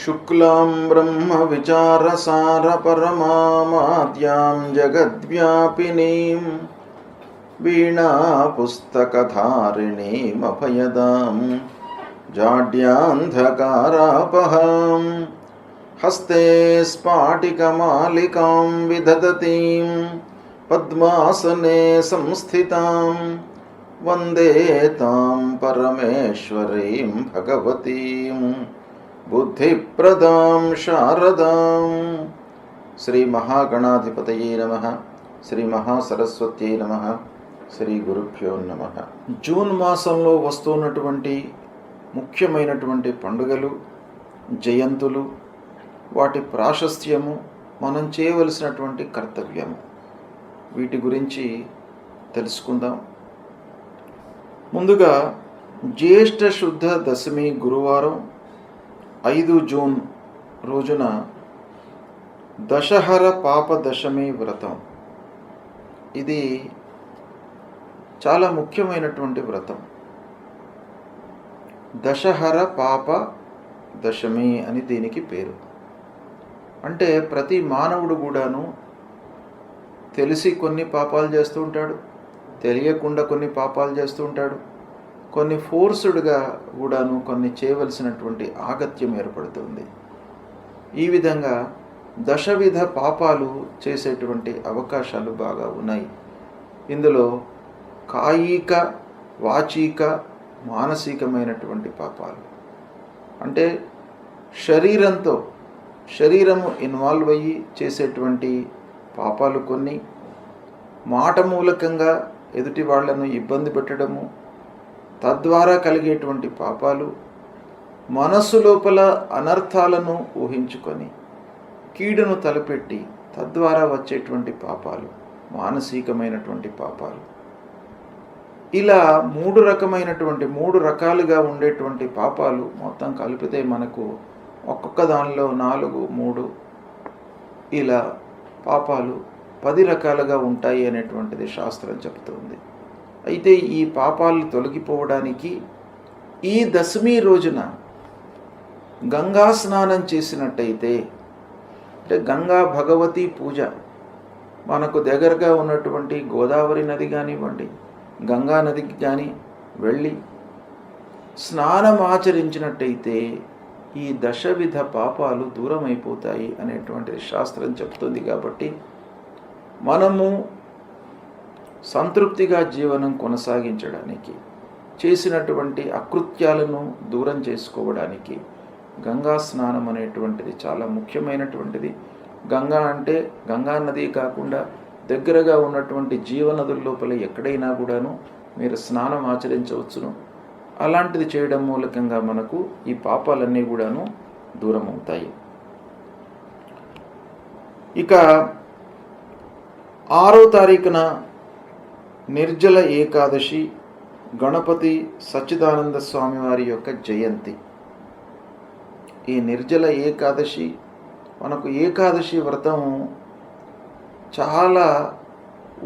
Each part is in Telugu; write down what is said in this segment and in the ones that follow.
शुक्लां ब्रह्मविचारसारपरमामाद्यां जगद्व्यापिनीं वीणापुस्तकधारिणीमभयदां जाड्यान्धकारापहां हस्ते स्फाटिकमालिकां विदधतीं पद्मासने संस्थितां वन्दे तां परमेश्वरीं भगवतीं बुद्धिप्रदां शारदां। శ్రీ మహాగణాధిపతయే నమః. శ్రీ మహాసరస్వత్యై నమః. శ్రీ గురుభ్యో నమః. జూన్ మాసంలో వస్తున్నటువంటి ముఖ్యమైనటువంటి పండుగలు, జయంతులు, వాటి ప్రాశస్త్యము, మనం చేయవలసినటువంటి కర్తవ్యము, వీటి గురించి తెలుసుకుందాం. ముందుగా జ్యేష్ఠ శుద్ధ దశమి గురువారం 5 జూన్ రోజున దశహర పాప దశమి వ్రతం. ఇది చాలా ముఖ్యమైనటువంటి వ్రతం. దశహర పాప దశమి అని దీనికి పేరు. అంటే ప్రతి మానవుడు కూడాను తెలిసి కొన్ని పాపాలు చేస్తూ ఉంటాడు, తెలియకుండా కొన్ని పాపాలు చేస్తూ ఉంటాడు, కొన్ని ఫోర్స్డ్గా కూడాను కొన్ని చేయవలసినటువంటి ఆగత్యం ఏర్పడుతుంది. ఈ విధంగా దశవిధ పాపాలు చేసేటువంటి అవకాశాలు బాగా ఉన్నాయి. ఇందులో కాయిక, వాచిక, మానసికమైనటువంటి పాపాలు అంటే శరీరము ఇన్వాల్వ్ అయ్యి చేసేటువంటి పాపాలు కొన్ని, మాట మూలకంగా ఎదుటి వాళ్లను ఇబ్బంది పెట్టడము, తద్వారా కలిగేటువంటి పాపాలు, మనస్సు లోపల అనర్థాలను ఊహించుకొని కీడును తలపెట్టి తద్వారా వచ్చేటువంటి పాపాలు, మానసికమైనటువంటి పాపాలు. ఇలా మూడు రకాలుగా ఉండేటువంటి పాపాలు మొత్తం కలిపితే మనకు ఒక్కొక్క దానిలో 4, 3 ఇలా పాపాలు 10 రకాలుగా ఉంటాయి అనేటువంటిది శాస్త్రం చెబుతుంది. అయితే ఈ పాపాలు తొలగిపోవడానికి ఈ దశమి రోజున గంగా స్నానం చేసినట్టయితే, అంటే గంగా భగవతి పూజ, మనకు దగ్గరగా ఉన్నటువంటి గోదావరి నది కానివ్వండి, గంగా నదికి కానీ వెళ్ళి స్నానం ఆచరించినట్టయితే ఈ దశవిధ పాపాలు దూరం అయిపోతాయి అనేటువంటిది శాస్త్రం చెప్తుంది. కాబట్టి మనము సంతృప్తిగా జీవనం కొనసాగించడానికి, చేసినటువంటి అకృత్యాలను దూరం చేసుకోవడానికి గంగా స్నానం అనేటువంటిది చాలా ముఖ్యమైనటువంటిది. గంగా అంటే గంగా నది కాకుండా దగ్గరగా ఉన్నటువంటి జీవనదుల లోపల ఎక్కడైనా కూడాను మీరు స్నానం ఆచరించవచ్చును. అలాంటిది చేయడం మూలకంగా మనకు ఈ పాపాలన్నీ కూడాను దూరం అవుతాయి. ఇక 6వ తారీఖున నిర్జల ఏకాదశి, గణపతి సచ్చిదానంద స్వామి వారి యొక్క జయంతి. ఈ నిర్జల ఏకాదశి, మనకు ఏకాదశి వ్రతం చాలా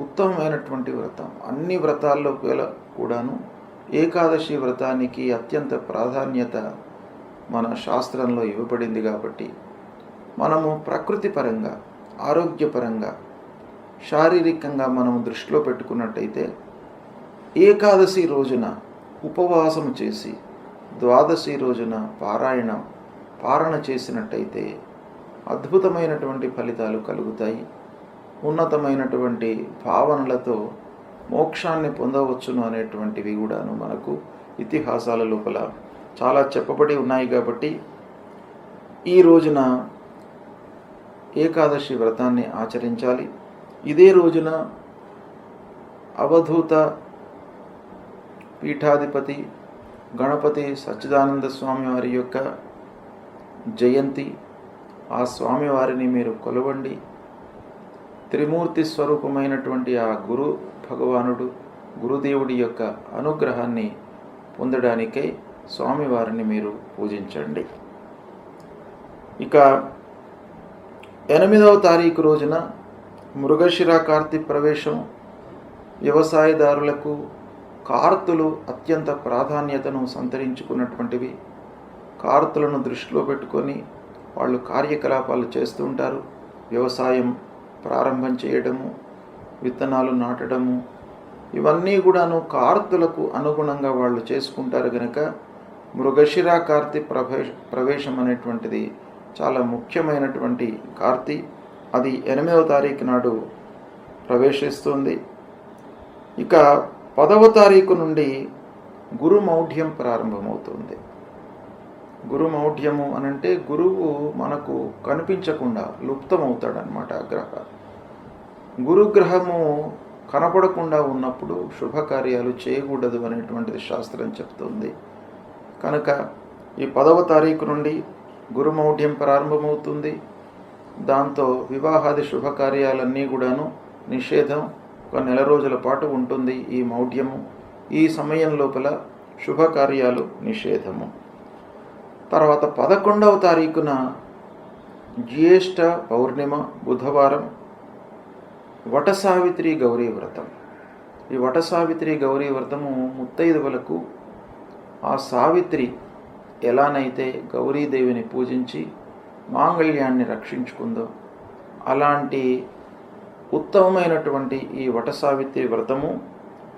ఉత్తమమైనటువంటి వ్రతం. అన్ని వ్రతాల్లో కూడాను ఏకాదశి వ్రతానికి అత్యంత ప్రాధాన్యత మన శాస్త్రంలో ఇవ్వబడింది. కాబట్టి మనము ప్రకృతి పరంగా, ఆరోగ్యపరంగా, శారీరకంగా మనం దృష్టిలో పెట్టుకున్నట్టయితే ఏకాదశి రోజున ఉపవాసం చేసి ద్వాదశి రోజున పారణ చేసినట్టయితే అద్భుతమైనటువంటి ఫలితాలు కలుగుతాయి. ఉన్నతమైనటువంటి భావనలతో మోక్షాన్ని పొందవచ్చును అనేటువంటివి కూడాను మనకు ఇతిహాసాల లోపల చాలా చెప్పబడి ఉన్నాయి. కాబట్టి ఈ రోజున ఏకాదశి వ్రతాన్ని ఆచరించాలి. ఇదే రోజున అవధూత పీఠాధిపతి గణపతి సచ్చిదానంద స్వామి వారి యొక్క జయంతి. ఆ స్వామివారిని మీరు కొలవండి. త్రిమూర్తి స్వరూపమైనటువంటి ఆ గురు భగవానుడు, గురుదేవుడి యొక్క అనుగ్రహాన్ని పొందడానికై స్వామివారిని మీరు పూజించండి. ఇక 8వ తారీఖు రోజున మృగశిర కార్తీ ప్రవేశం. వ్యవసాయదారులకు కార్తులు అత్యంత ప్రాధాన్యతను సంతరించుకున్నటువంటివి. కార్తులను దృష్టిలో పెట్టుకొని వాళ్ళు కార్యకలాపాలు చేస్తూ ఉంటారు. వ్యవసాయం ప్రారంభం చేయడము, విత్తనాలు నాటడము, ఇవన్నీ కూడాను కార్తులకు అనుగుణంగా వాళ్ళు చేసుకుంటారు. కనుక మృగశిర కార్తీ ప్రవేశం అనేటువంటిది చాలా ముఖ్యమైనటువంటి కార్తీ. అది 8వ తారీఖు నాడు ప్రవేశిస్తుంది. ఇక 10వ తారీఖు నుండి గురుమౌఢ్యం ప్రారంభమవుతుంది. గురుమౌఢ్యము అనంటే గురువు మనకు కనిపించకుండా లుప్తమవుతాడనమాట. గురుగ్రహము కనపడకుండా ఉన్నప్పుడు శుభకార్యాలు చేయకూడదు అనేటువంటిది శాస్త్రం చెప్తుంది. కనుక ఈ 10వ తారీఖు నుండి గురుమౌఢ్యం ప్రారంభమవుతుంది. దాంతో వివాహాది శుభకార్యాలన్నీ కూడాను నిషేధం. ఒక నెల రోజుల పాటు ఉంటుంది ఈ మౌఢ్యము. ఈ సమయం లోపల శుభకార్యాలు నిషేధము. తర్వాత 11వ తారీఖున జ్యేష్ఠ పౌర్ణిమ బుధవారం వటసావిత్రి గౌరీ వ్రతం. ఈ వటసావిత్రి గౌరీ వ్రతము ముత్తైదువులకు ఆ సావిత్రి ఎలానైతే గౌరీదేవిని పూజించి మాంగళ్యాన్ని రక్షించుకుందో అలాంటి ఉత్తమమైనటువంటి ఈ వటసావిత్రి వ్రతము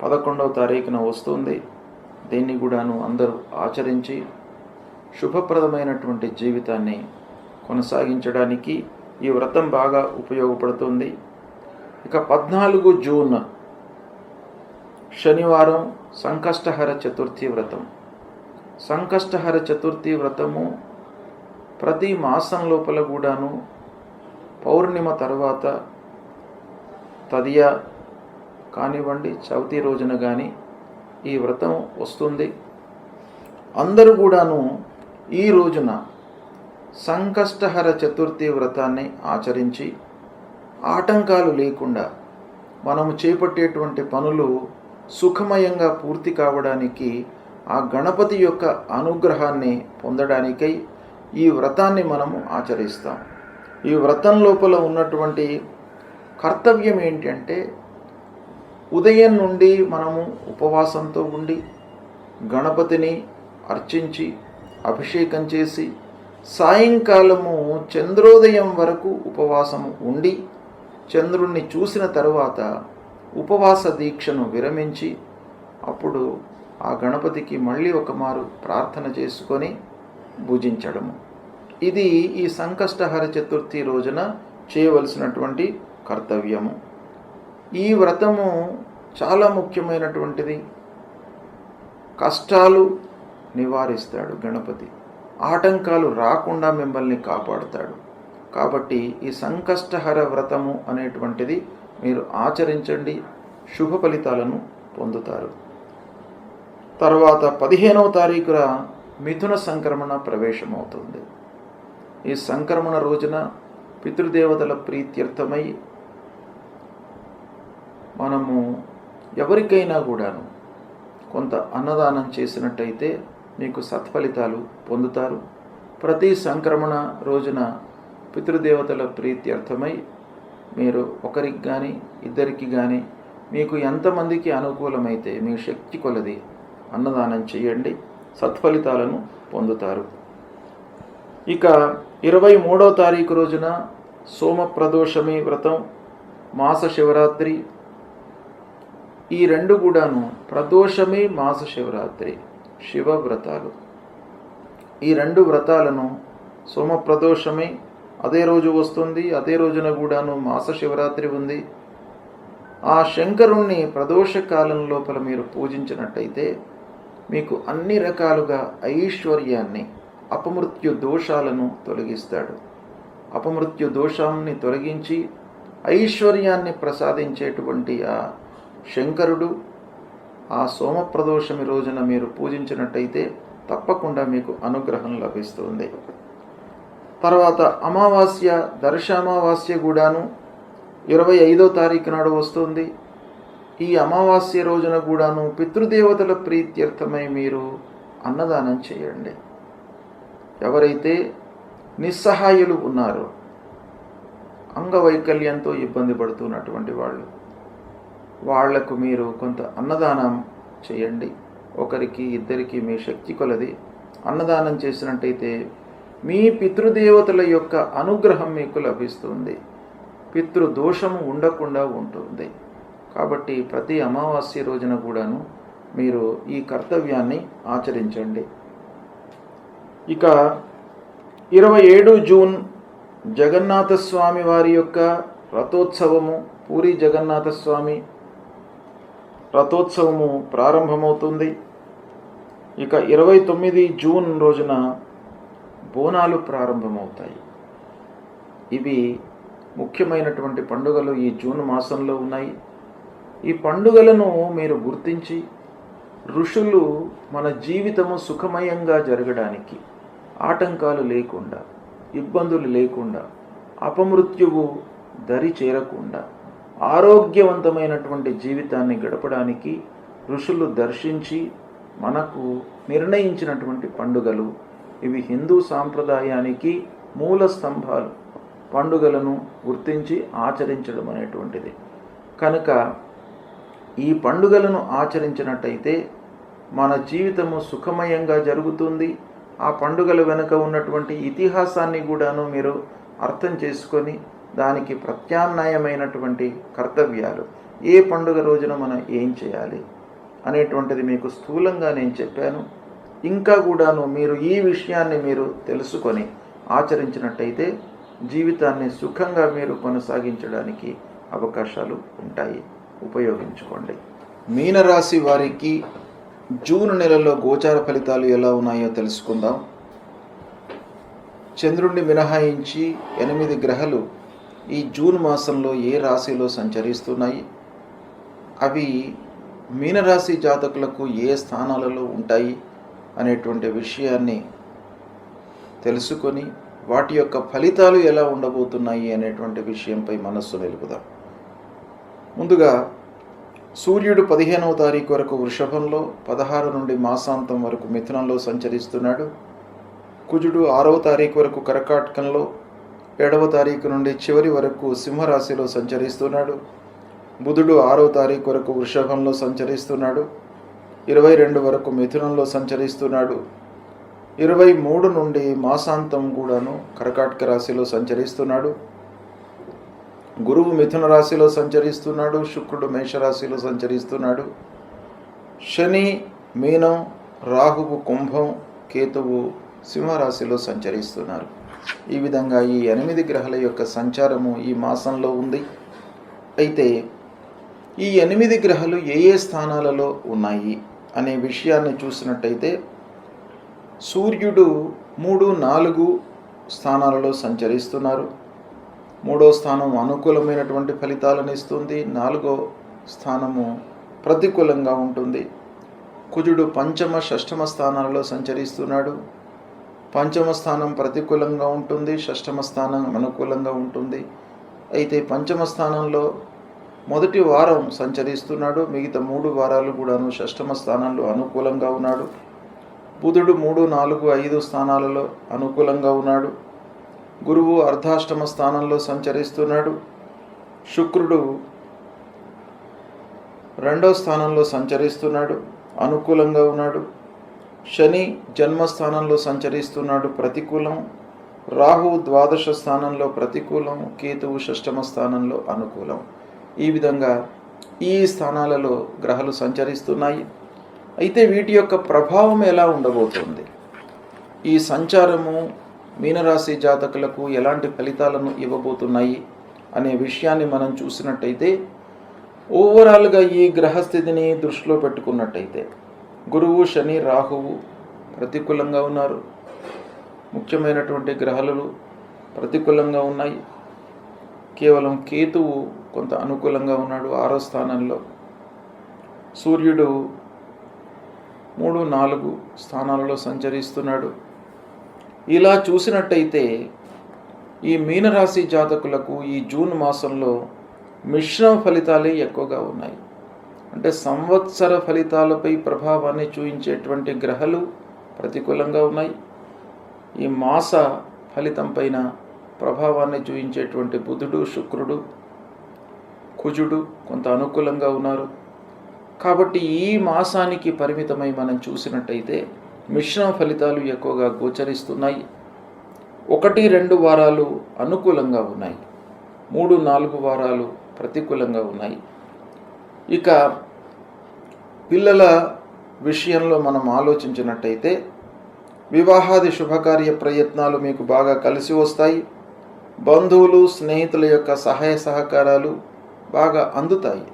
11వ తారీఖున వస్తుంది. దీన్ని కూడాను అందరూ ఆచరించి శుభప్రదమైనటువంటి జీవితాన్ని కొనసాగించడానికి ఈ వ్రతం బాగా ఉపయోగపడుతుంది. ఇక 14 జూన్ శనివారం సంకష్టహర చతుర్థి వ్రతం. సంకష్టహర చతుర్థి వ్రతము ప్రతి మాసం లోపల కూడాను పౌర్ణిమ తర్వాత తదియ కానివ్వండి, చవితి రోజున కానీ ఈ వ్రతం వస్తుంది. అందరూ కూడాను ఈ రోజున సంకష్టహర చతుర్థి వ్రతాన్ని ఆచరించి ఆటంకాలు లేకుండా మనము చేపట్టేటువంటి పనులు సుఖమయంగా పూర్తి కావడానికి, ఆ గణపతి యొక్క అనుగ్రహాన్ని పొందడానికై ఈ వ్రతాన్ని మనము ఆచరిస్తాం. ఈ వ్రతం లోపల ఉన్నటువంటి కర్తవ్యం ఏంటంటే, ఉదయం నుండి మనము ఉపవాసంతో ఉండి గణపతిని అర్చించి అభిషేకం చేసి సాయంకాలము చంద్రోదయం వరకు ఉపవాసము ఉండి చంద్రుణ్ణి చూసిన తరువాత ఉపవాస దీక్షను విరమించి అప్పుడు ఆ గణపతికి మళ్ళీ ఒకమారు ప్రార్థన చేసుకొని భుజించడము. ఇది ఈ సంకష్టహర చతుర్థి రోజున చేయవలసినటువంటి కర్తవ్యము. ఈ వ్రతము చాలా ముఖ్యమైనటువంటిది. కష్టాలు నివారిస్తాడు గణపతి, ఆటంకాలు రాకుండా మిమ్మల్ని కాపాడుతాడు. కాబట్టి ఈ సంకష్టహర వ్రతము అనేటువంటిది మీరు ఆచరించండి, శుభ ఫలితాలను పొందుతారు. తర్వాత 15వ తారీఖున మిథున సంక్రమణ ప్రవేశమవుతుంది. ఈ సంక్రమణ రోజున పితృదేవతల ప్రీత్యర్థమై మనము ఎవరికైనా కూడాను కొంత అన్నదానం చేసినట్టయితే మీకు సత్ఫలితాలు పొందుతారు. ప్రతి సంక్రమణ రోజున పితృదేవతల ప్రీత్యర్థమై మీరు ఒకరికి కానీ ఇద్దరికి కానీ మీకు ఎంతమందికి అనుకూలమైతే మీ శక్తి కొలది అన్నదానం చేయండి, సత్ఫలితాలను పొందుతారు. ఇక 23వ తారీఖు రోజున సోమప్రదోషమి వ్రతం, మాస శివరాత్రి. ఈ రెండు కూడాను ప్రదోషమి, మాస శివరాత్రి శివ వ్రతాలు. ఈ రెండు వ్రతాలను సోమప్రదోషమి అదే రోజు వస్తుంది, అదే రోజున కూడాను మాస శివరాత్రి ఉంది. ఆ శంకరుణ్ణి ప్రదోష కాలం లోపల మీరు పూజించినట్టయితే మీకు అన్ని రకాలుగా ఐశ్వర్యాన్ని, అపమృత్యు దోషాలను తొలగిస్తాడు. అపమృత్యు దోషాన్ని తొలగించి ఐశ్వర్యాన్ని ప్రసాదించేటువంటి ఆ శంకరుడు ఆ సోమప్రదోషమి రోజున మీరు పూజించినట్టయితే తప్పకుండా మీకు అనుగ్రహం లభిస్తుంది. తర్వాత అమావాస్య, దర్శామావాస్య కూడాను 25వ తారీఖు నాడు వస్తుంది. ఈ అమావాస్య రోజున కూడాను పితృదేవతల ప్రీత్యర్థమై మీరు అన్నదానం చేయండి. ఎవరైతే నిస్సహాయులు ఉన్నారో, అంగవైకల్యంతో ఇబ్బంది పడుతున్నటువంటి వాళ్లకు మీరు కొంత అన్నదానం చేయండి. ఒకరికి ఇద్దరికి మీ శక్తి కొలది అన్నదానం చేసినట్టయితే మీ పితృదేవతల యొక్క అనుగ్రహం మీకు లభిస్తుంది. పితృదోషము ఉండకుండా ఉంటుంది. కాబట్టి ప్రతి అమావాస్య రోజున కూడాను మీరు ఈ కర్తవ్యాన్ని ఆచరించండి. ఇక 27 జూన్ జగన్నాథస్వామి వారి యొక్క రథోత్సవము, పూరి జగన్నాథస్వామి రథోత్సవము ప్రారంభమవుతుంది. ఇక 29 జూన్ రోజున బోనాలు ప్రారంభమవుతాయి. ఇవి ముఖ్యమైనటువంటి పండుగలు ఈ జూన్ మాసంలో ఉన్నాయి. ఈ పండుగలను మీరు గుర్తించి ఋషులు మన జీవితము సుఖమయంగా జరగడానికి, ఆటంకాలు లేకుండా, ఇబ్బందులు లేకుండా, అపమృత్యువు దరి చేరకుండా ఆరోగ్యవంతమైనటువంటి జీవితాన్ని గడపడానికి ఋషులు దర్శించి మనకు నిర్ణయించినటువంటి పండుగలు ఇవి. హిందూ సాంప్రదాయానికి మూల స్తంభాలు. పండుగలను గుర్తించి ఆచరించడం అనేటువంటిది. కనుక ఈ పండుగలను ఆచరించినట్టయితే మన జీవితము సుఖమయంగా జరుగుతుంది. ఆ పండుగల వెనుక ఉన్నటువంటి ఇతిహాసాన్ని కూడాను మీరు అర్థం చేసుకొని దానికి ప్రత్యామ్నాయమైనటువంటి కర్తవ్యాలు, ఏ పండుగ రోజున మనం ఏం చేయాలి అనేటువంటిది మీకు స్థూలంగా నేను చెప్పాను. ఇంకా కూడాను మీరు ఈ విషయాన్ని మీరు తెలుసుకొని ఆచరించినట్టయితే జీవితాన్ని సుఖంగా మీరు కొనసాగించడానికి అవకాశాలు ఉంటాయి. ఉపయోగించుకోండి. మీనరాశి వారికి జూన్ నెలలో గోచార ఫలితాలు ఎలా ఉన్నాయో తెలుసుకుందాం. చంద్రుడిని మినహాయించి 8 గ్రహాలు ఈ జూన్ మాసంలో ఏ రాశిలో సంచరిస్తున్నాయి, అవి మీనరాశి జాతకులకు ఏ స్థానాలలో ఉంటాయి అనేటువంటి విషయాన్ని తెలుసుకొని వాటి యొక్క ఫలితాలు ఎలా ఉండబోతున్నాయి అనేటువంటి విషయంపై మనస్సు వెలుగుదాం. ముందుగా సూర్యుడు 15వ తారీఖు వరకు వృషభంలో, 16 నుండి మాసాంతం వరకు మిథునంలో సంచరిస్తున్నాడు. కుజుడు 6వ తారీఖు వరకు కర్కాటకంలో, 7వ తారీఖు నుండి చివరి వరకు సింహరాశిలో సంచరిస్తున్నాడు. బుధుడు 6వ తారీఖు వరకు వృషభంలో సంచరిస్తున్నాడు. 22 వరకు మిథునంలో సంచరిస్తున్నాడు. 23 నుండి మాసాంతం కూడాను కర్కాటక రాశిలో సంచరిస్తున్నాడు. గురువు మిథున రాశిలో సంచరిస్తున్నాడు. శుక్రుడు మేషరాశిలో సంచరిస్తున్నాడు. శని మీనం, రాహువు కుంభం, కేతువు సింహరాశిలో సంచరిస్తున్నారు. ఈ విధంగా ఈ 8 గ్రహాల యొక్క సంచారము ఈ మాసంలో ఉంది. అయితే ఈ 8 గ్రహాలు ఏ ఏ స్థానాలలో ఉన్నాయి అనే విషయాన్ని చూసినట్టయితే సూర్యుడు 3, 4 స్థానాలలో సంచరిస్తున్నారు. 3వ స్థానం అనుకూలమైనటువంటి ఫలితాలను ఇస్తుంది. 4వ స్థానము ప్రతికూలంగా ఉంటుంది. కుజుడు 5మ, 6మ స్థానాలలో సంచరిస్తున్నాడు. 5మ స్థానం ప్రతికూలంగా ఉంటుంది, 6మ స్థానం అనుకూలంగా ఉంటుంది. అయితే 5మ స్థానంలో మొదటి వారం సంచరిస్తున్నాడు. మిగతా 3 వారాలు కూడాను 6మ స్థానంలో అనుకూలంగా ఉన్నాడు. బుధుడు 3, 4, 5 స్థానాలలో అనుకూలంగా ఉన్నాడు. గురువు అర్ధాష్టమ స్థానంలో సంచరిస్తున్నాడు. శుక్రుడు 2వ స్థానంలో సంచరిస్తున్నాడు, అనుకూలంగా ఉన్నాడు. శని జన్మస్థానంలో సంచరిస్తున్నాడు, ప్రతికూలం. రాహు 12వ స్థానంలో ప్రతికూలం. కేతువు 6మ స్థానంలో అనుకూలం. ఈ విధంగా ఈ స్థానాలలో గ్రహాలు సంచరిస్తున్నాయి. అయితే వీటి యొక్క ప్రభావం ఎలా ఉండబోతోంది, ఈ సంచారము మీనరాశి జాతకులకు ఎలాంటి ఫలితాలను ఇవ్వబోతున్నాయి అనే విషయాన్ని మనం చూసినట్టయితే, ఓవరాల్గా ఈ గ్రహస్థితిని దృష్టిలో పెట్టుకున్నట్టయితే గురువు, శని, రాహువు ప్రతికూలంగా ఉన్నారు. ముఖ్యమైనటువంటి గ్రహాలు ప్రతికూలంగా ఉన్నాయి. కేవలం కేతువు కొంత అనుకూలంగా ఉన్నాడు, 6వ స్థానంలో. సూర్యుడు 3, 4 స్థానాలలో సంచరిస్తున్నాడు. ఇలా చూసినట్టయితే ఈ మీనరాశి జాతకులకు ఈ జూన్ మాసంలో మిశ్రమ ఫలితాలే ఎక్కువగా ఉన్నాయి. అంటే సంవత్సర ఫలితాలపై ప్రభావాన్ని చూపించేటువంటి గ్రహాలు ప్రతికూలంగా ఉన్నాయి. ఈ మాస ఫలితం పైన ప్రభావాన్ని చూపించేటువంటి బుధుడు, శుక్రుడు, కుజుడు కొంత అనుకూలంగా ఉన్నారు. కాబట్టి ఈ మాసానికి పరిమితమై మనం చూసినట్టయితే మిశ్రమ ఫలితాలు ఎక్కువగా గోచరిస్తున్నాయి. 1-2 వారాలు అనుకూలంగా ఉన్నాయి, 3-4 వారాలు ప్రతికూలంగా ఉన్నాయి. ఇక పిల్లల విషయంలో మనం ఆలోచించినట్టయితే వివాహాది శుభకార్య ప్రయత్నాలు మీకు బాగా కలిసి వస్తాయి. బంధువులు స్నేహితుల యొక్క సహాయ సహకారాలు బాగా అందుతాయి.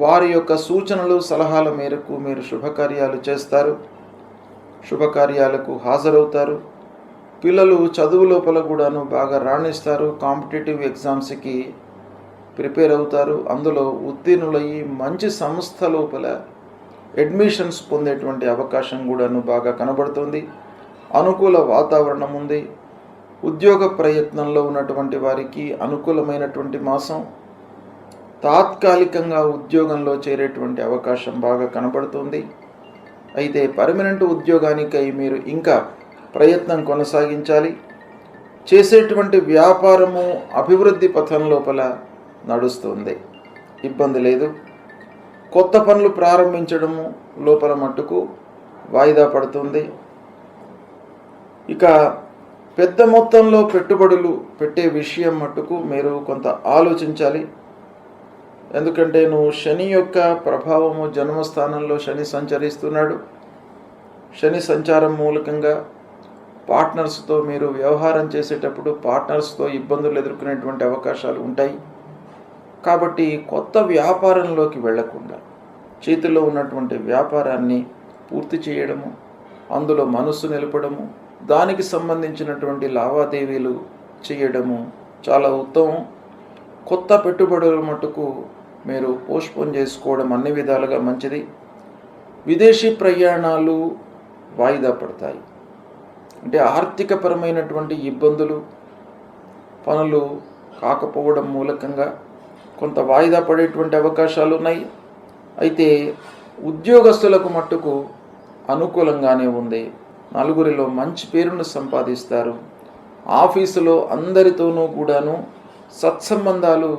వారి యొక్క సూచనలు సలహాల మేరకు మీరు శుభకార్యాలు చేస్తారు, శుభకార్యాలకు హాజరవుతారు. పిల్లలు చదువు లోపల కూడాను బాగా రాణిస్తారు, కాంపిటేటివ్ ఎగ్జామ్స్కి ప్రిపేర్ అవుతారు. అందులో ఉత్తీర్ణులయ్యి మంచి సంస్థ లోపల అడ్మిషన్స్ పొందేటువంటి అవకాశం కూడాను బాగా కనబడుతుంది. అనుకూల వాతావరణం ఉంది. ఉద్యోగ ప్రయత్నంలో ఉన్నటువంటి వారికి అనుకూలమైనటువంటి మాసం. తాత్కాలికంగా ఉద్యోగంలో చేరేటువంటి అవకాశం బాగా కనబడుతుంది. అయితే పర్మనెంట్ ఉద్యోగానికై మీరు ఇంకా ప్రయత్నం కొనసాగించాలి. చేసేటువంటి వ్యాపారము అభివృద్ధి పథం లోపల నడుస్తుంది, ఇబ్బంది లేదు. కొత్త పనులు ప్రారంభించడము లోపల మట్టుకు వాయిదా పడుతుంది. ఇక పెద్ద మొత్తంలో పెట్టుబడులు పెట్టే విషయం మట్టుకు మీరు కొంత ఆలోచించాలి. ఎందుకంటే శని యొక్క ప్రభావము జన్మస్థానంలో శని సంచరిస్తున్నాడు. శని సంచారం మూలకంగా పార్ట్నర్స్తో మీరు వ్యవహారం చేసేటప్పుడు పార్ట్నర్స్తో ఇబ్బందులు ఎదుర్కొనేటువంటి అవకాశాలు ఉంటాయి. కాబట్టి కొత్త వ్యాపారంలోకి వెళ్లకుండా చేతిలో ఉన్నటువంటి వ్యాపారాన్ని పూర్తి చేయడము, అందులో మనస్సు నిలపడము, దానికి సంబంధించినటువంటి లావాదేవీలు చేయడము చాలా ఉత్తమం. కొత్త పెట్టుబడుల మటుకు మీరు పోస్ట్పోన్ చేసుకోవడం అన్ని విధాలుగా మంచిది. విదేశీ ప్రయాణాలు వాయిదా పడతాయి. అంటే ఆర్థికపరమైనటువంటి ఇబ్బందులు, పనులు కాకపోవడం మూలకంగా కొంత వాయిదా పడేటువంటి అవకాశాలు ఉన్నాయి. అయితే ఉద్యోగస్తులకు మట్టుకు అనుకూలంగానే ఉంది. నలుగురిలో మంచి పేరును సంపాదిస్తారు. ఆఫీసులో అందరితోనూ కూడాను సత్సంబంధాలు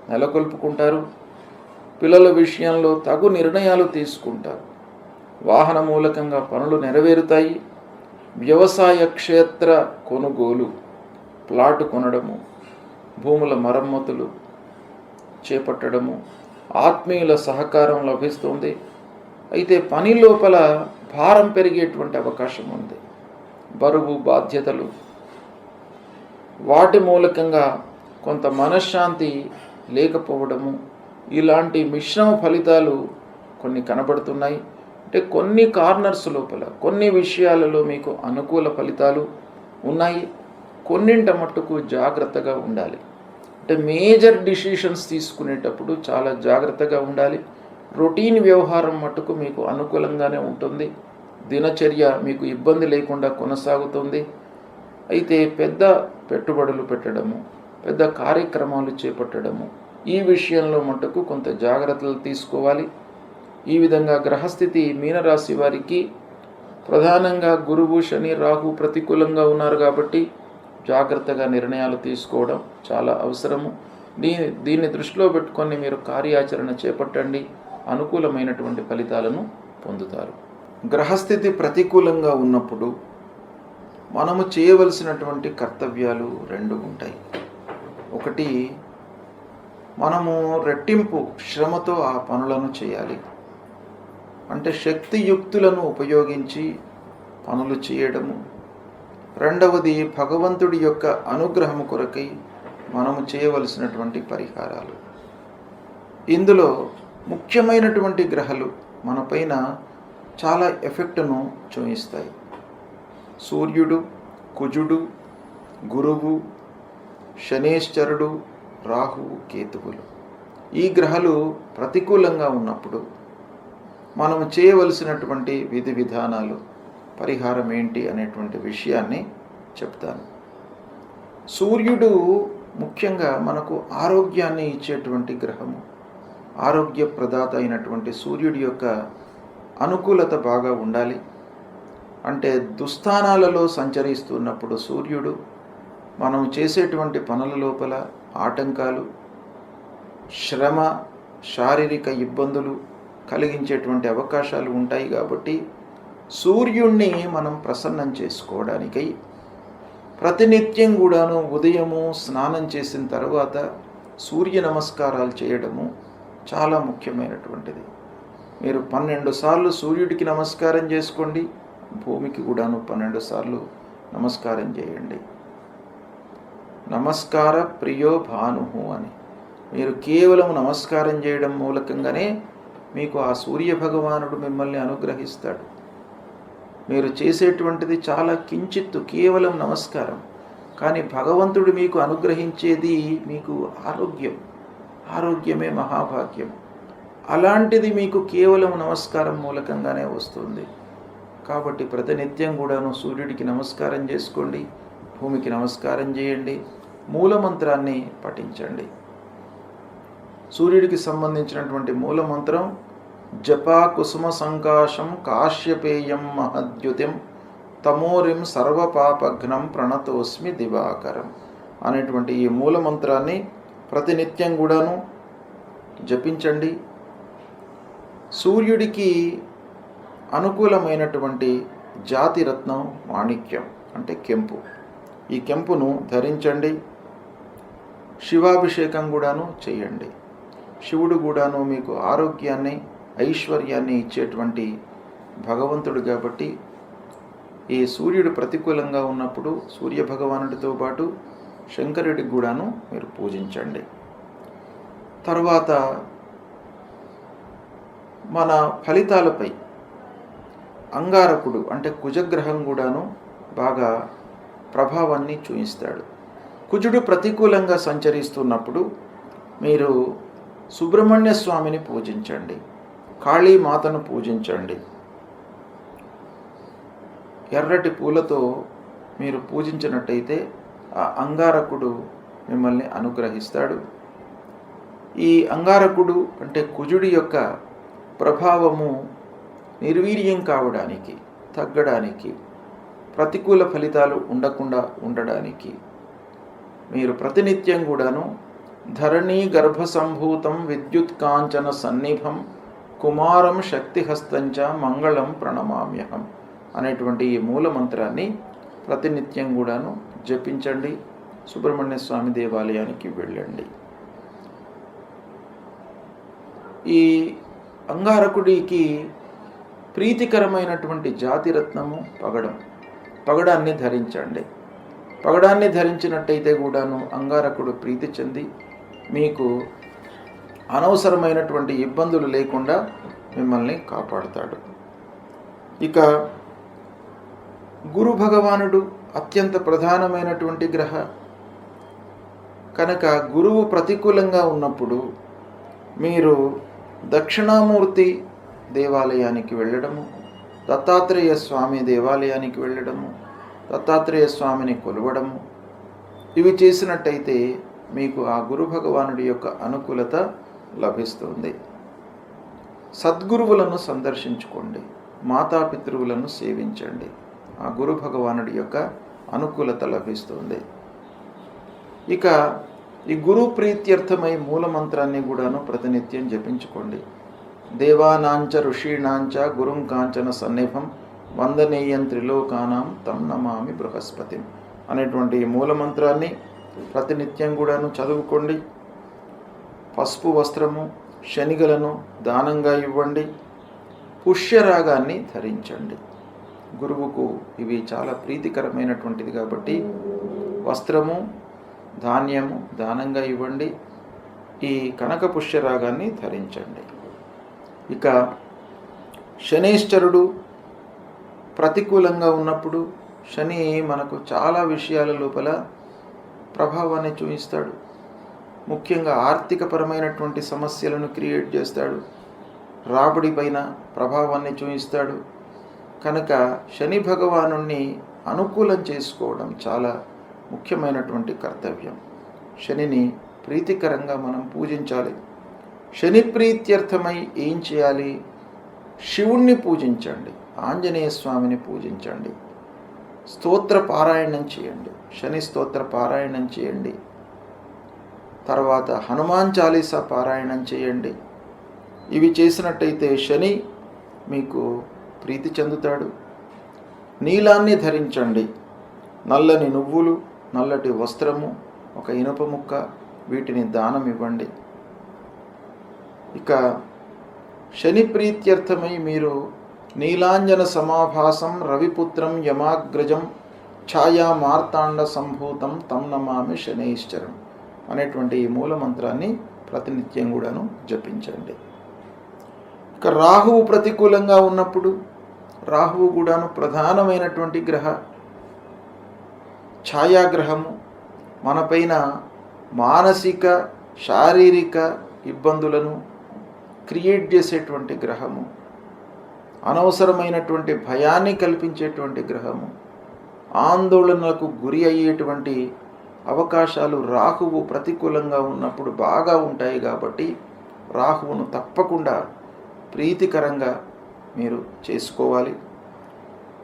నెలకొల్పుకుంటారు. పిల్లల విషయంలో తగు నిర్ణయాలు తీసుకుంటారు. వాహన మూలకంగా పనులు నెరవేరుతాయి. వ్యవసాయ క్షేత్ర కొనుగోలు, ప్లాటు కొనడము, భూముల మరమ్మతులు చేపట్టడము, ఆత్మీయుల సహకారం లభిస్తుంది. అయితే పని లోపల భారం పెరిగేటువంటి అవకాశం ఉంది. బరువు, బాధ్యతలు, వాటి మూలకంగా కొంత మనశ్శాంతి లేకపోవడము, ఇలాంటి మిశ్రమ ఫలితాలు కొన్ని కనబడుతున్నాయి. అంటే కొన్ని కార్నర్స్ లోపల కొన్ని విషయాలలో మీకు అనుకూల ఫలితాలు ఉన్నాయి. కొన్నింట మట్టుకు జాగ్రత్తగా ఉండాలి. అంటే మేజర్ డిసిషన్స్ తీసుకునేటప్పుడు చాలా జాగ్రత్తగా ఉండాలి. రొటీన్ వ్యవహారం మట్టుకు మీకు అనుకూలంగానే ఉంటుంది. దినచర్య మీకు ఇబ్బంది లేకుండా కొనసాగుతుంది. అయితే పెద్ద పెట్టుబడులు పెట్టడము, పెద్ద కార్యక్రమాలు చేపట్టడము, ఈ విషయంలో మట్టుకు కొంత జాగ్రత్తలు తీసుకోవాలి. ఈ విధంగా గ్రహస్థితి మీనరాశి వారికి ప్రధానంగా గురువు, శని, రాహు ప్రతికూలంగా ఉన్నారు కాబట్టి జాగ్రత్తగా నిర్ణయాలు తీసుకోవడం చాలా అవసరము. దీన్ని దృష్టిలో పెట్టుకొని మీరు కార్యాచరణ చేపట్టండి, అనుకూలమైనటువంటి ఫలితాలను పొందుతారు. గ్రహస్థితి ప్రతికూలంగా ఉన్నప్పుడు మనము చేయవలసినటువంటి కర్తవ్యాలు 2 ఉంటాయి. ఒకటి, మనము రెట్టింపు శ్రమతో ఆ పనులను చేయాలి. అంటే శక్తియుక్తులను ఉపయోగించి పనులు చేయడము. రెండవది, భగవంతుడి యొక్క అనుగ్రహము కొరకై మనము చేయవలసినటువంటి పరిహారాలు. ఇందులో ముఖ్యమైనటువంటి గ్రహాలు మనపైన చాలా ఎఫెక్ట్ను చూపిస్తాయి. సూర్యుడు, కుజుడు, గురువు, శనేశ్వరుడు, రాహువు, కేతువులు. ఈ గ్రహాలు ప్రతికూలంగా ఉన్నప్పుడు మనం చేయవలసినటువంటి విధి విధానాలు, పరిహారం ఏంటి అనేటువంటి విషయాన్ని చెప్తాను. సూర్యుడు ముఖ్యంగా మనకు ఆరోగ్యాన్ని ఇచ్చేటువంటి గ్రహము. ఆరోగ్య ప్రదాత అయినటువంటి సూర్యుడి యొక్క అనుకూలత బాగా ఉండాలి. అంటే దుస్థానాలలో సంచరిస్తున్నప్పుడు సూర్యుడు మనం చేసేటువంటి పనుల లోపల ఆటంకాలు, శ్రమ, శారీరక ఇబ్బందులు కలిగించేటువంటి అవకాశాలు ఉంటాయి. కాబట్టి సూర్యుణ్ణి మనం ప్రసన్నం చేసుకోవడానికై ప్రతినిత్యం కూడాను ఉదయము స్నానం చేసిన తర్వాత సూర్య నమస్కారాలు చేయడము చాలా ముఖ్యమైనటువంటిది. మీరు 12 సార్లు సూర్యుడికి నమస్కారం చేసుకోండి, భూమికి కూడాను 12 సార్లు నమస్కారం చేయండి. నమస్కార ప్రియో భానుహు అని మీరు కేవలం నమస్కారం చేయడం మూలకంగానే మీకు ఆ సూర్య భగవానుడు మిమ్మల్ని అనుగ్రహిస్తాడు. మీరు చేసేటువంటిది చాలా కించిత్తు, కేవలం నమస్కారం. కానీ భగవంతుడు మీకు అనుగ్రహించేది మీకు ఆరోగ్యమే మహాభాగ్యం. అలాంటిది మీకు కేవలం నమస్కారం మూలకంగానే వస్తుంది. కాబట్టి ప్రతినిత్యం కూడాను సూర్యుడికి నమస్కారం చేసుకోండి, భూమికి నమస్కారం చేయండి, మూలమంత్రాన్ని పఠించండి. సూర్యుడికి సంబంధించినటువంటి మూలమంత్రం జపా కుసుమ సంకాశం కాశ్యపేయం మహద్యుతిం తమోరిం సర్వపాపఘ్నం ప్రణతోస్మి దివాకరం అనేటువంటి ఈ మూలమంత్రాన్ని ప్రతినిత్యం కూడాను జపించండి. సూర్యుడికి అనుకూలమైనటువంటి జాతి రత్నం మాణిక్యం అంటే కెంపు. ఈ కెంపును ధరించండి. శివాభిషేకం కూడాను చేయండి. శివుడు కూడాను మీకు ఆరోగ్యాన్ని ఐశ్వర్యాన్ని ఇచ్చేటువంటి భగవంతుడు కాబట్టి ఈ సూర్యుడు ప్రతికూలంగా ఉన్నప్పుడు సూర్య భగవానుడితో పాటు శంకరుడికి కూడాను మీరు పూజించండి. తర్వాత మన ఫలితాలపై అంగారకుడు అంటే కుజగ్రహం కూడాను బాగా ప్రభావాన్ని చూపిస్తాడు. కుజుడు ప్రతికూలంగా సంచరిస్తున్నప్పుడు మీరు సుబ్రహ్మణ్య స్వామిని పూజించండి, కాళీమాతను పూజించండి. ఎర్రటి పూలతో మీరు పూజించినట్టయితే ఆ అంగారకుడు మిమ్మల్ని అనుగ్రహిస్తాడు. ఈ అంగారకుడు అంటే కుజుడి యొక్క ప్రభావము నిర్వీర్యం కావడానికి, తగ్గడానికి, ప్రతికూల ఫలితాలు ఉండకుండా ఉండడానికి మీరు ప్రతినిత్యం కూడాను ధరణీ గర్భసంభూతం విద్యుత్ కాంచన సన్నిభం కుమారం శక్తిహస్తంచ మంగళం ప్రణమామ్యహం అనేటువంటి ఈ మూలమంత్రాన్ని ప్రతినిత్యం కూడాను జపించండి. సుబ్రహ్మణ్య స్వామి దేవాలయానికి వెళ్ళండి. ఈ అంగారకుడికి ప్రీతికరమైనటువంటి జాతిరత్నము పగడాన్ని ధరించండి. పగడాన్ని ధరించినట్టయితే కూడాను అంగారకుడు ప్రీతి చెంది మీకు అనవసరమైనటువంటి ఇబ్బందులు లేకుండా మిమ్మల్ని కాపాడుతాడు. ఇక గురు భగవానుడు అత్యంత ప్రధానమైనటువంటి గ్రహ కనుక గురువు ప్రతికూలంగా ఉన్నప్పుడు మీరు దక్షిణామూర్తి దేవాలయానికి వెళ్ళడము, దత్తాత్రేయ స్వామి దేవాలయానికి వెళ్ళడము, దత్తాత్రేయ స్వామిని కొలవడము, ఇవి చేసినట్టయితే మీకు ఆ గురు భగవానుడి యొక్క అనుకూలత లభిస్తుంది. సద్గురువులను సందర్శించుకోండి, మాతాపితృవులను సేవించండి. ఆ గురు భగవానుడి యొక్క అనుకూలత లభిస్తుంది. ఇక ఈ గురు ప్రీత్యర్థమై మూలమంత్రాన్ని కూడాను ప్రతినిత్యం జపించుకోండి. దేవానాంచ ఋషీణాంచ గురుం కాంచన సన్నిభం వందనీయం త్రిలోకానాం తం నమామి బృహస్పతిం అనేటువంటి మూలమంత్రాన్ని ప్రతినిత్యం కూడాను చదువుకోండి. పసుపు వస్త్రము, శనిగలను దానంగా ఇవ్వండి. పుష్యరాగాన్ని ధరించండి. గురువుకు ఇవి చాలా ప్రీతికరమైనటువంటిది కాబట్టి వస్త్రము, ధాన్యము దానంగా ఇవ్వండి. ఈ కనక పుష్యరాగాన్ని ధరించండి. ఇక శనైశ్చరుడు ప్రతికూలంగా ఉన్నప్పుడు శని మనకు చాలా విషయాల లోపల ప్రభావాన్ని చూపిస్తాడు. ముఖ్యంగా ఆర్థికపరమైనటువంటి సమస్యలను క్రియేట్ చేస్తాడు, రాబడి పైన ప్రభావాన్ని చూపిస్తాడు. కనుక శని భగవానుణ్ణి అనుకూలం చేసుకోవడం చాలా ముఖ్యమైనటువంటి కర్తవ్యం. శనిని ప్రీతికరంగా మనం పూజించాలి. శని ప్రీత్యర్థమై ఏం చేయాలి? శివుణ్ణి పూజించండి, ఆంజనేయ స్వామిని పూజించండి, స్తోత్ర పారాయణం చేయండి, శని స్తోత్ర పారాయణం చేయండి. తర్వాత హనుమాన్ చాలీసా పారాయణం చేయండి. ఇవి చేసినట్టయితే శని మీకు ప్రీతి చెందుతాడు. నీలాన్ని ధరించండి. నల్లని నువ్వులు, నల్లటి వస్త్రము, ఒక ఇనుప ముక్క, వీటిని దానం ఇవ్వండి. ఇక శని ప్రీత్యర్థమై మీరు నీలాంజన సమాభాసం రవిపుత్రం యమాగ్రజం ఛాయా మార్తాండ సంభూతం తం నమామి శనైశ్చరం అనేటువంటి ఈ మూల మంత్రాన్ని ప్రతినిత్యం కూడాను జపించండి. ఇక రాహువు ప్రతికూలంగా ఉన్నప్పుడు, రాహువు కూడాను ప్రధానమైనటువంటి ఛాయాగ్రహము, మనపైన మానసిక శారీరక ఇబ్బందులను క్రియేట్ చేసేటువంటి గ్రహము, అనవసరమైనటువంటి భయాన్ని కల్పించేటువంటి గ్రహము, ఆందోళనలకు గురి అయ్యేటువంటి అవకాశాలు రాహువు ప్రతికూలంగా ఉన్నప్పుడు బాగా ఉంటాయి. కాబట్టి రాహువును తప్పకుండా ప్రీతికరంగా మీరు చేసుకోవాలి.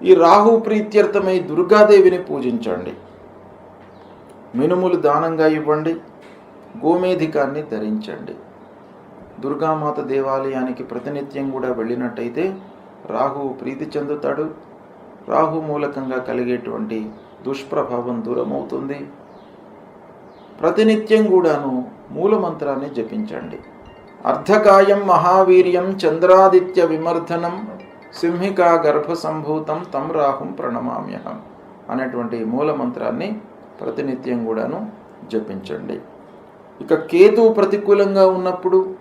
ఈ రాహు ప్రీత్యర్థమై దుర్గాదేవిని పూజించండి. మినుములు దానంగా ఇవ్వండి. గోమేధికాన్ని ధరించండి. దుర్గామాత దేవాలయానికి ప్రతినిత్యం కూడా వెళ్ళినట్టయితే రాహువు ప్రీతి చెందుతాడు. రాహు మూలకంగా కలిగేటువంటి దుష్ప్రభావం దూరమవుతుంది. ప్రతినిత్యం కూడాను మూలమంత్రాన్ని జపించండి. అర్ధకాయం మహావీర్యం చంద్రాదిత్య విమర్ధనం సింహికా గర్భ సంభూతం తం రాహుం ప్రణమామ్యహం అనేటువంటి మూలమంత్రాన్ని ప్రతినిత్యం కూడాను జపించండి. ఇక కేతువు ప్రతికూలంగా ఉన్నప్పుడు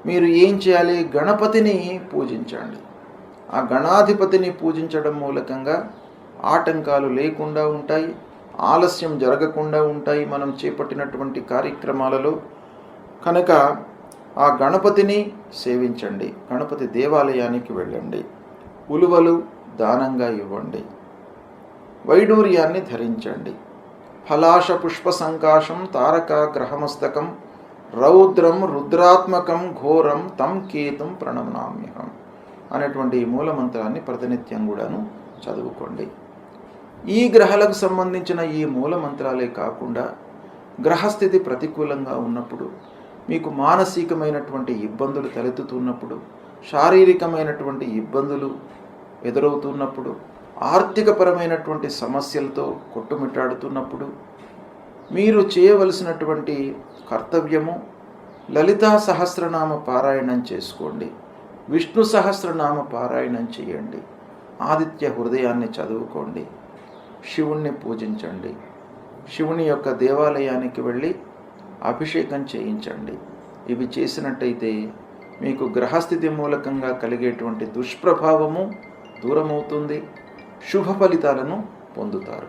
మీరు ఏం చేయాలి? గణపతిని పూజించండి. ఆ గణాధిపతిని పూజించడం మూలకంగా ఆటంకాలు లేకుండా ఉంటాయి, ఆలస్యం జరగకుండా ఉంటాయి మనం చేపట్టినటువంటి కార్యక్రమాలలో. కనుక ఆ గణపతిని సేవించండి. గణపతి దేవాలయానికి వెళ్ళండి. ఉలువలు దానంగా ఇవ్వండి. వైడూర్యాన్ని ధరించండి. ఫలాశ పుష్ప సంకాశం తారక గ్రహమస్తకం రౌద్రం రుద్రాత్మకం ఘోరం తం కేతుం ప్రణమామ్యహం అనేటువంటి మూలమంత్రాన్ని ప్రతినిత్యం కూడాను చదువుకోండి. ఈ గ్రహాలకు సంబంధించిన ఈ మూలమంత్రాలే కాకుండా గ్రహస్థితి ప్రతికూలంగా ఉన్నప్పుడు, మీకు మానసికమైనటువంటి ఇబ్బందులు తలెత్తుతున్నప్పుడు, శారీరకమైనటువంటి ఇబ్బందులు ఎదురవుతున్నప్పుడు, ఆర్థికపరమైనటువంటి సమస్యలతో కొట్టుమిట్టాడుతున్నప్పుడు మీరు చేయవలసినటువంటి కర్తవ్యము లలితా సహస్రనామ పారాయణం చేసుకోండి. విష్ణు సహస్రనామ పారాయణం చేయండి. ఆదిత్య హృదయాన్ని చదువుకోండి. శివుణ్ణి పూజించండి. శివుని యొక్క దేవాలయానికి వెళ్ళి అభిషేకం చేయించండి. ఇవి చేసినట్టయితే మీకు గ్రహస్థితి మూలకంగా కలిగేటువంటి దుష్ప్రభావము దూరమవుతుంది. శుభ ఫలితాలను పొందుతారు.